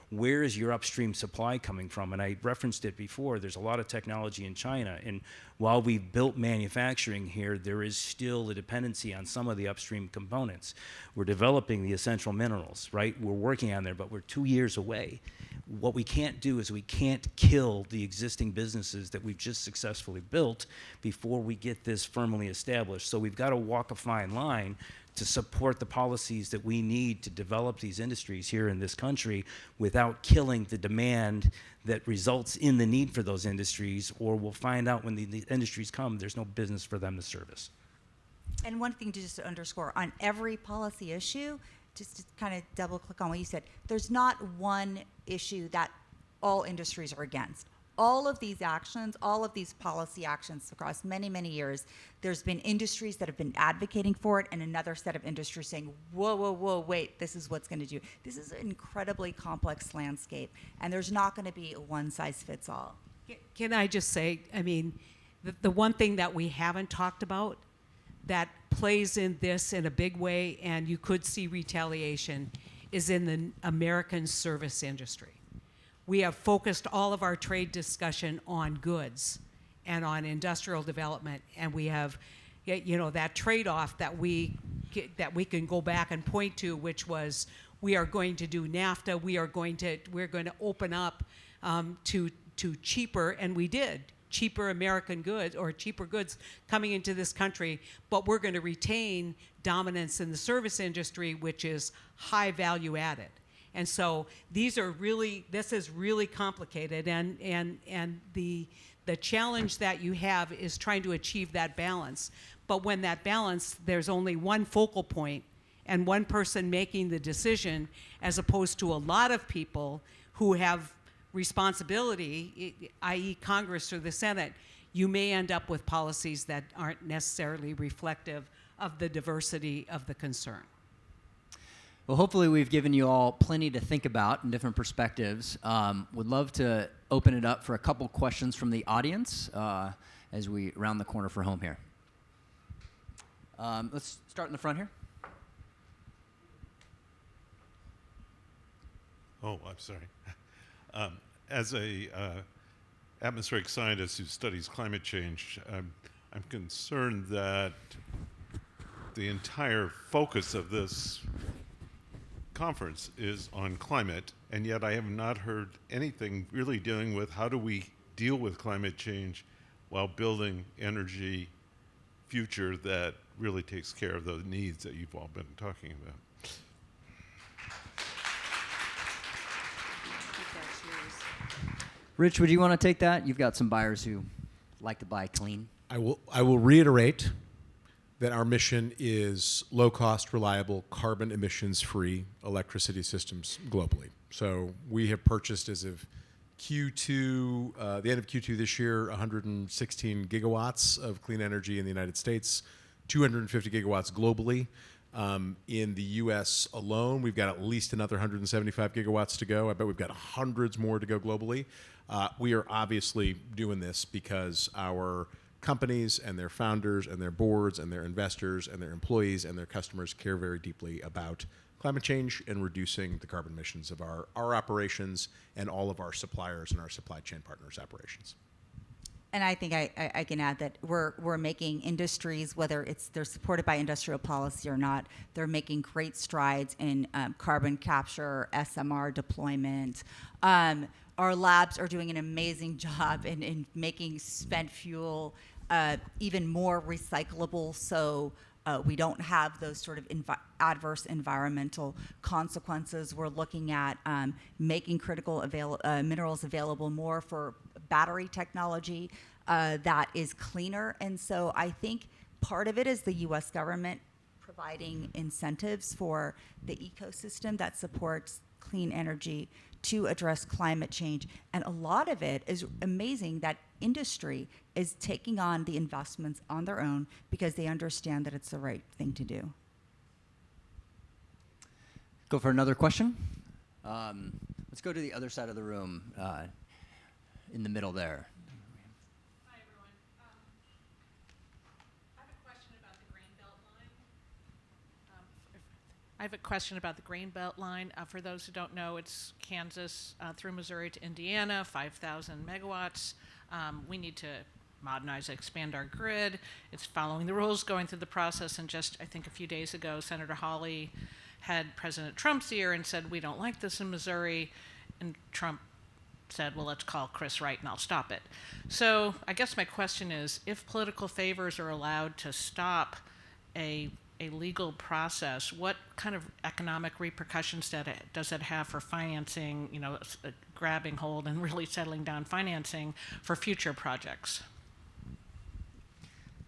where is your upstream supply coming from? And I referenced it before, there's a lot of technology in China, and while we've built manufacturing here, there is still a dependency on some of the upstream components. We're developing the essential minerals, right? We're working on there, but we're 2 years away. What we can't do is we can't kill the existing businesses that we've just successfully built before we get this firmly established. So we've got to walk a fine line to support the policies that we need to develop these industries here in this country without killing the demand that results in the need for those industries, or we'll find out when the industries come, there's no business for them to service. And one thing to just underscore, on every policy issue, just to kind of double click on what you said, there's not one issue that all industries are against. All of these actions, all of these policy actions across many, many years, there's been industries that have been advocating for it, and another set of industries saying, whoa, wait, this is what's going to do. This is an incredibly complex landscape, and there's not going to be a one-size-fits-all. Can I just say, the one thing that we haven't talked about that plays in this in a big way, and you could see retaliation, is in the American service industry. We have focused all of our trade discussion on goods and on industrial development, and we have, that trade-off that we can go back and point to, which was we are going to do NAFTA, we're going to open up to cheaper, and we did, cheaper American goods or cheaper goods coming into this country, but we're going to retain dominance in the service industry, which is high value added. And so this is really complicated, and the challenge that you have is trying to achieve that balance. But when that balance, there's only one focal point and one person making the decision, as opposed to a lot of people who have responsibility, i.e. Congress or the Senate, you may end up with policies that aren't necessarily reflective of the diversity of the concern. Well, hopefully we've given you all plenty to think about and different perspectives. Would love to open it up for a couple questions from the audience as we round the corner for home here. Let's start in the front here. Oh, I'm sorry. As a atmospheric scientist who studies climate change, I'm concerned that the entire focus of this conference is on climate, and yet I have not heard anything really dealing with how do we deal with climate change while building energy future that really takes care of those needs that you've all been talking about. Rich, would you want to take that? You've got some buyers who like to buy clean. I will reiterate that our mission is low-cost, reliable, carbon emissions-free electricity systems globally. So we have purchased as of Q2, the end of Q2 this year, 116 gigawatts of clean energy in the United States, 250 gigawatts globally. In the U.S. alone, we've got at least another 175 gigawatts to go. I bet we've got hundreds more to go globally. We are obviously doing this because our companies and their founders and their boards and their investors and their employees and their customers care very deeply about climate change and reducing the carbon emissions of our operations and all of our suppliers and our supply chain partners' operations. And I think I can add that we're making industries, whether they're supported by industrial policy or not, they're making great strides in carbon capture, SMR deployment. Our labs are doing an amazing job in making spent fuel even more recyclable, so we don't have those sort of adverse environmental consequences. We're looking at making critical minerals available more for battery technology that is cleaner. And so I think part of it is the U.S. government providing incentives for the ecosystem that supports clean energy to address climate change. And a lot of it is amazing that industry is taking on the investments on their own because they understand that it's the right thing to do. Go for another question. Let's go to the other side of the room, in the middle there. Hi, everyone. I have a question about the Grain Belt line. I have a question about the Grain Belt line. For those who don't know, it's Kansas through Missouri to Indiana, 5,000 megawatts. We need to modernize, expand our grid. It's following the rules, going through the process, and just, I think a few days ago, Senator Hawley had President Trump's ear and said, we don't like this in Missouri, and Trump said, well, let's call Chris Wright and I'll stop it. So I guess my question is, if political favors are allowed to stop a legal process, what kind of economic repercussions does it have for financing, grabbing hold and really settling down financing for future projects?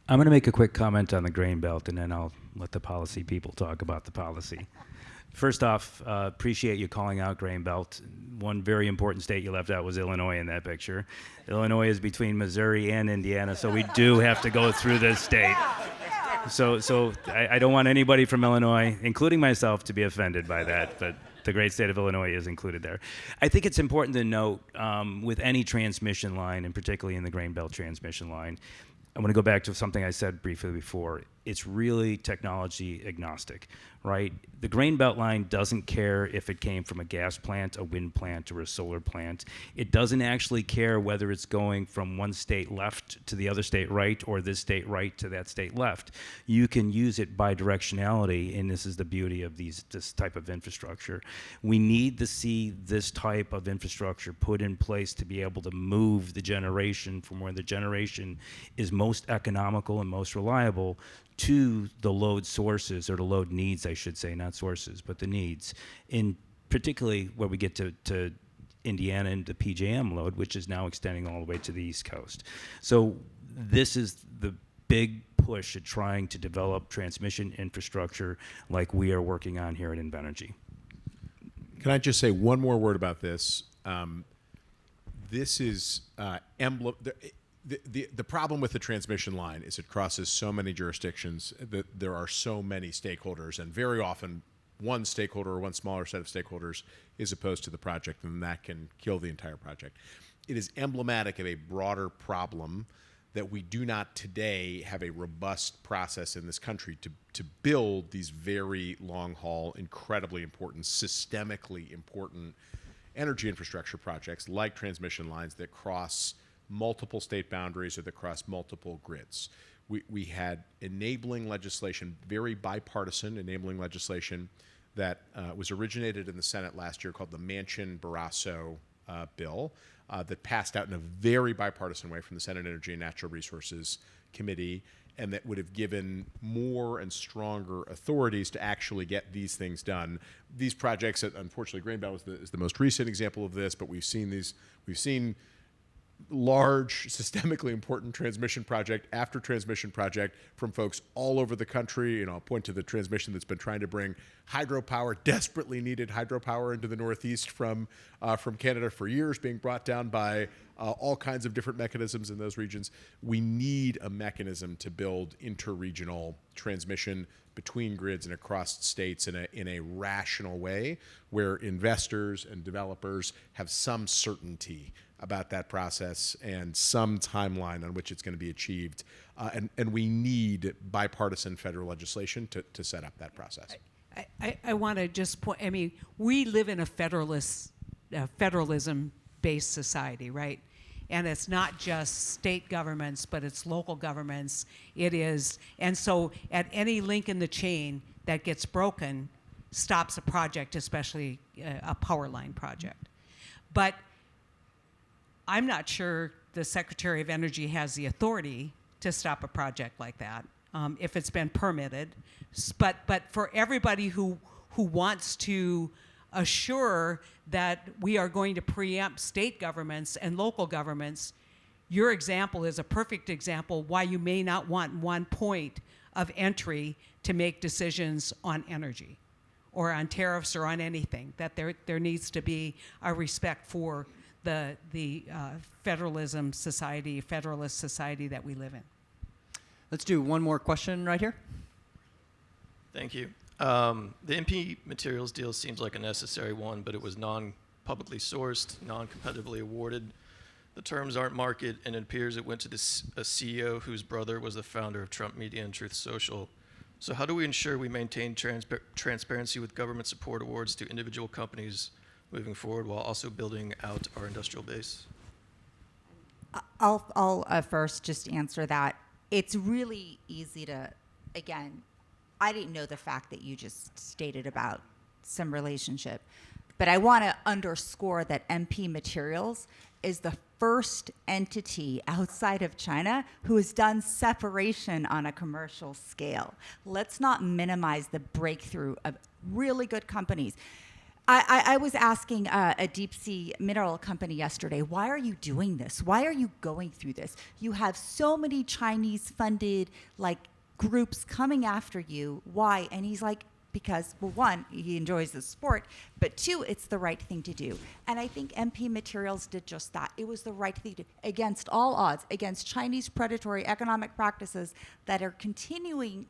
I'm going to make a quick comment on the grain belt, and then I'll let the policy people talk about the policy. First off, appreciate you calling out grain belt. One very important state you left out was Illinois in that picture. Illinois is between Missouri and Indiana, so we do have to go through this state. So I don't want anybody from Illinois, including myself, to be offended by that, but the great state of Illinois is included there. I think it's important to note with any transmission line, and particularly in the grain belt transmission line, I want to go back to something I said briefly before. It's really technology agnostic, right? The grain belt line doesn't care if it came from a gas plant, a wind plant, or a solar plant. It doesn't actually care whether it's going from one state left to the other state right, or this state right to that state left. You can use it bidirectionality, and this is the beauty of this type of infrastructure. We need to see this type of infrastructure put in place to be able to move the generation from where the generation is most economical and most reliable to the load sources, or the load needs, I should say, not sources, but the needs. In particularly where we get to Indiana and the PJM load, which is now extending all the way to the East Coast. So this is the big push at trying to develop transmission infrastructure like we are working on here at Invenergy. Can I just say one more word about this? This is emblem. The problem with the transmission line is it crosses so many jurisdictions that there are so many stakeholders, and very often one stakeholder or one smaller set of stakeholders is opposed to the project, and that can kill the entire project. It is emblematic of a broader problem that we do not today have a robust process in this country to build these very long-haul, incredibly important, systemically important energy infrastructure projects like transmission lines that cross multiple state boundaries or that cross multiple grids. We had enabling legislation, very bipartisan enabling legislation that was originated in the Senate last year called the Manchin-Barrasso bill that passed out in a very bipartisan way from the Senate Energy and Natural Resources Committee, and that would have given more and stronger authorities to actually get these things done. These projects, unfortunately, Grainbelt is the most recent example of this, but we've seen large, systemically important transmission project after transmission project from folks all over the country. You know, I'll point to the transmission that's been trying to bring hydropower, desperately needed hydropower into the Northeast from Canada for years, being brought down by all kinds of different mechanisms in those regions. We need a mechanism to build interregional transmission between grids and across states in a rational way where investors and developers have some certainty about that process and some timeline on which it's going to be achieved. And we need bipartisan federal legislation to set up that process. I want to just point, I mean, we live in a federalism-based society, right? And it's not just state governments, but it's local governments. It is, and so at any link in the chain that gets broken stops a project, especially a power line project. But I'm not sure the Secretary of Energy has the authority to stop a project like that if it's been permitted. But for everybody who wants to assure that we are going to preempt state governments and local governments, your example is a perfect example why you may not want one point of entry to make decisions on energy or on tariffs or on anything, that there needs to be a respect for the federalist society that we live in. Let's do one more question right here. Thank you. The MP materials deal seems like a necessary one, but it was non-publicly sourced, non-competitively awarded. The terms aren't market, and it appears it went to a CEO whose brother was the founder of Trump Media and Truth Social. So how do we ensure we maintain transparency with government support awards to individual companies moving forward while also building out our industrial base? I'll first just answer that. It's really easy to, again, I didn't know the fact that you just stated about some relationship, but I want to underscore that MP Materials is the first entity outside of China who has done separation on a commercial scale. Let's not minimize the breakthrough of really good companies. I was asking a deep sea mineral company yesterday, why are you doing this? Why are you going through this? You have so many Chinese funded groups coming after you. Why? And he's like, because, well, one, he enjoys the sport, but two, it's the right thing to do. And I think MP Materials did just that. It was the right thing to do, against all odds, against Chinese predatory economic practices that are continuing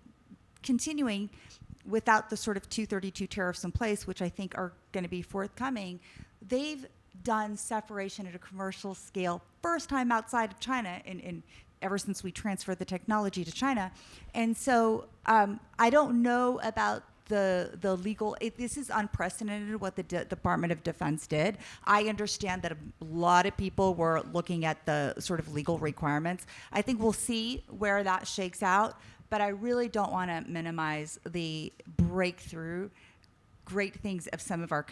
without the sort of 232 tariffs in place, which I think are going to be forthcoming. They've done separation at a commercial scale, first time outside of China in ever since we transferred the technology to China. And so I don't know about the legal, this is unprecedented what the Department of Defense did. I understand that a lot of people were looking at the sort of legal requirements. I think we'll see where that shakes out, but I really don't want to minimize the breakthrough, great things of some of our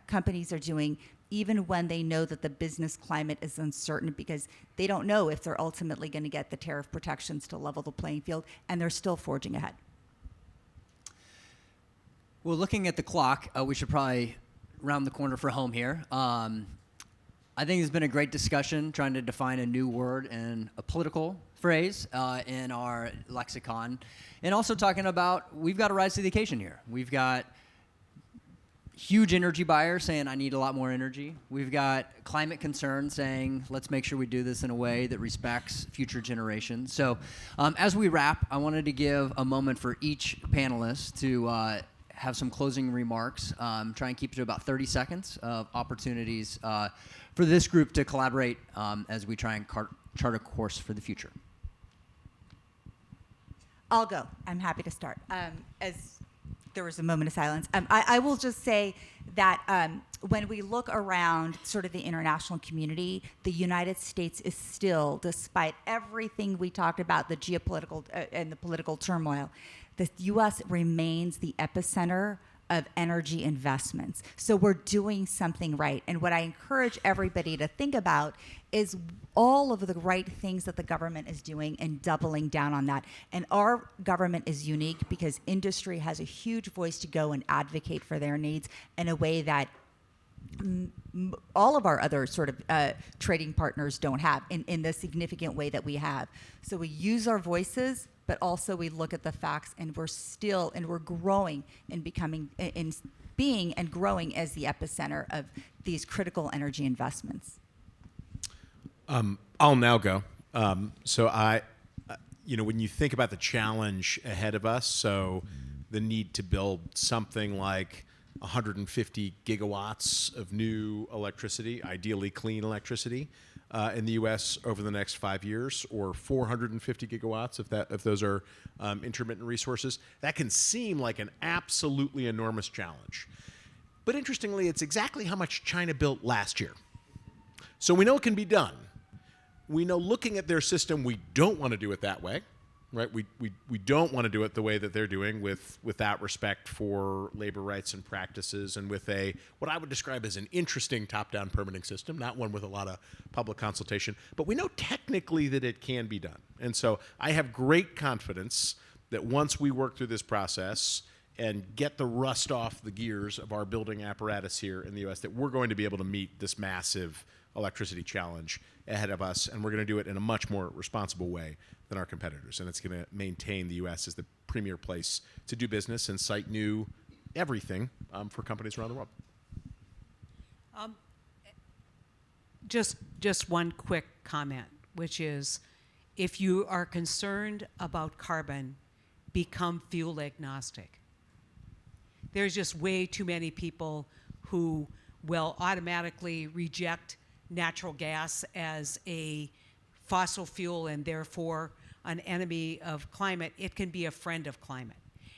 companies are doing, even when they know that the business climate is uncertain, because they don't know if they're ultimately going to get the tariff protections to level the playing field, and they're still forging ahead. Well, looking at the clock, we should probably round the corner for home here. I think it's been a great discussion trying to define a new word and a political phrase in our lexicon, and also talking about we've got to rise to the occasion here. We've got huge energy buyers saying, I need a lot more energy. We've got climate concerns saying, let's make sure we do this in a way that respects future generations. So as we wrap, I wanted to give a moment for each panelist to have some closing remarks. Try and keep it to about 30 seconds of opportunities for this group to collaborate as we try and chart a course for the future. I'll go. I'm happy to start. As there was a moment of silence, I will just say that when we look around sort of the international community, the United States is still, despite everything we talked about, the geopolitical and the political turmoil, the U.S. remains the epicenter of energy investments. So we're doing something right. And what I encourage everybody to think about is all of the right things that the government is doing and doubling down on that. And our government is unique because industry has a huge voice to go and advocate for their needs in a way that all of our other sort of trading partners don't have in the significant way that we have. So we use our voices, but also we look at the facts, and we're growing and being and growing as the epicenter of these critical energy investments. I'll now go. So when you think about the challenge ahead of us, so the need to build something like 150 gigawatts of new electricity, ideally clean electricity, in the U.S. over the next 5 years, or 450 gigawatts if those are intermittent resources. That can seem like an absolutely enormous challenge. But interestingly, it's exactly how much China built last year. So we know it can be done. We know, looking at their system, we don't want to do it that way, right? We don't want to do it the way that they're doing, without respect for labor rights and practices, and with what I would describe as an interesting top-down permitting system, not one with a lot of public consultation. But we know technically that it can be done. And so I have great confidence that once we work through this process and get the rust off the gears of our building apparatus here in the U.S., that we're going to be able to meet this massive electricity challenge ahead of us, and we're going to do it in a much more responsible way than our competitors. And it's going to maintain the U.S. as the premier place to do business and cite new everything for companies around the world. Just one quick comment, which is, if you are concerned about carbon, become fuel agnostic. There's just way too many people who will automatically reject natural gas as a fossil fuel and therefore an enemy of climate. It can be a friend of climate.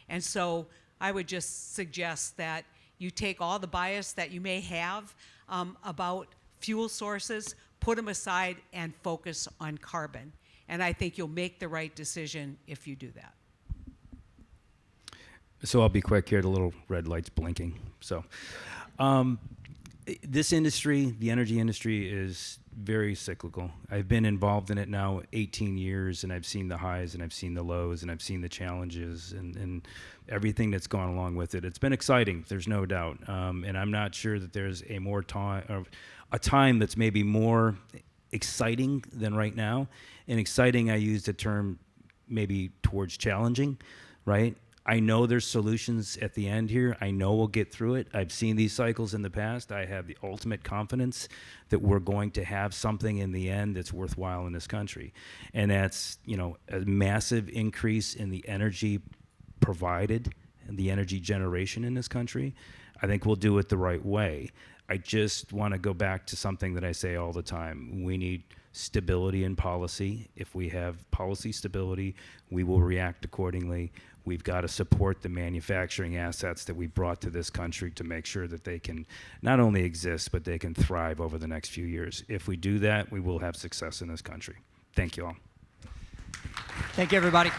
And so I would just suggest that you take all the bias that you may have about fuel sources, put them aside, and focus on carbon. And I think you'll make the right decision if you do that. So I'll be quick here. The little red light's blinking. So this industry, the energy industry, is very cyclical. I've been involved in it now 18 years, and I've seen the highs and I've seen the lows and I've seen the challenges and everything that's gone along with it. It's been exciting, there's no doubt. And I'm not sure that there's a time that's maybe more exciting than right now. And exciting, I use the term maybe towards challenging, right? I know there's solutions at the end here. I know we'll get through it. I've seen these cycles in the past. I have the ultimate confidence that we're going to have something in the end that's worthwhile in this country. And that's, a massive increase in the energy provided and the energy generation in this country. I think we'll do it the right way. I just want to go back to something that I say all the time. We need stability in policy. If we have policy stability, we will react accordingly. We've got to support the manufacturing assets that we brought to this country to make sure that they can not only exist, but they can thrive over the next few years. If we do that, we will have success in this country. Thank you all. Thank you, everybody.